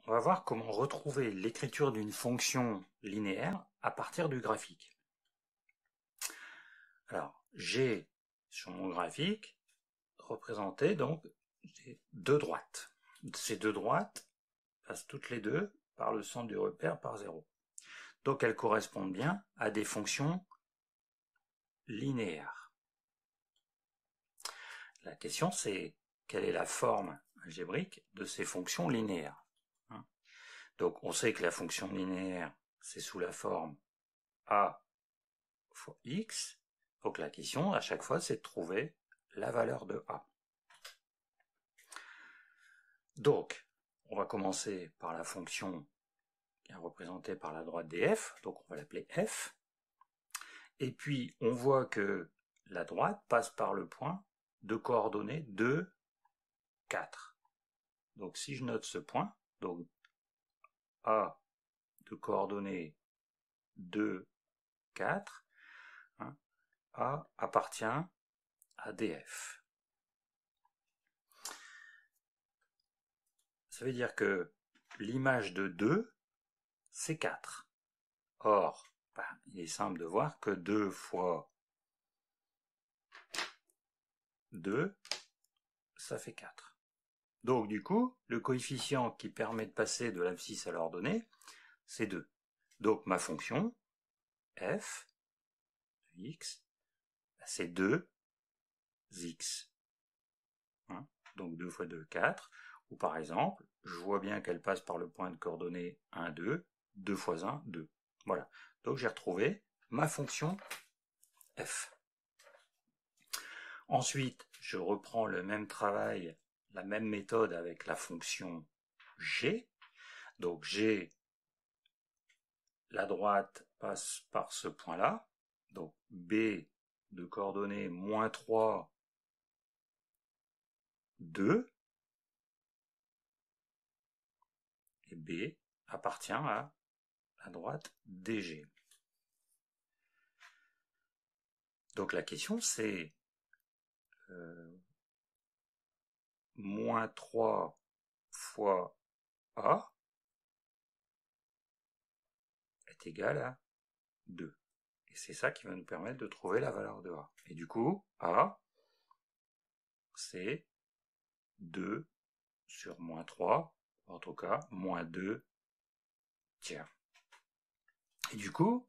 on va voir comment retrouver l'écriture d'une fonction linéaire à partir du graphique. Alors, j'ai sur mon graphique représenté donc deux droites. Ces deux droites passent toutes les deux par le centre du repère par 0. Donc elles correspondent bien à des fonctions linéaires. La question c'est quelle est la forme algébrique de ces fonctions linéaires. Donc on sait que la fonction linéaire c'est sous la forme a fois x. Donc la question à chaque fois c'est de trouver la valeur de a. Donc on va commencer par la fonction qui est représentée par la droite df, donc on va l'appeler f. Et puis on voit que la droite passe par le point de coordonnées 2, 4. Donc si je note ce point, donc A de coordonnées 2, 4, A appartient à df. Ça veut dire que l'image de 2, c'est 4. Or, il est simple de voir que 2 fois 2, ça fait 4. Donc du coup, le coefficient qui permet de passer de l'abscisse à l'ordonnée, c'est 2. Donc ma fonction, f de x, c'est 2x. Donc 2 fois 2, 4. Ou par exemple, je vois bien qu'elle passe par le point de coordonnées 1, 2. 2 fois 1, 2. Voilà. Donc j'ai retrouvé ma fonction f. Ensuite, je reprends le même travail, la même méthode avec la fonction g. Donc g, la droite passe par ce point-là. Donc b de coordonnées moins 3, 2. Et b appartient à la droite dg. Donc la question c'est moins 3 fois a est égal à 2. Et c'est ça qui va nous permettre de trouver la valeur de a. Et du coup, a, c'est 2 sur moins 3, en tout cas, moins 2 tiers. Et du coup,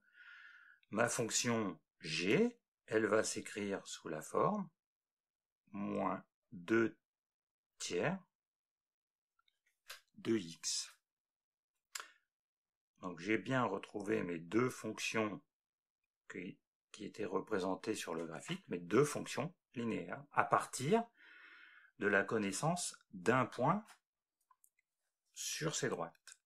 ma fonction g, elle va s'écrire sous la forme moins 2 tiers de x. Donc j'ai bien retrouvé mes deux fonctions qui étaient représentées sur le graphique, mes deux fonctions linéaires, à partir de la connaissance d'un point sur ces droites.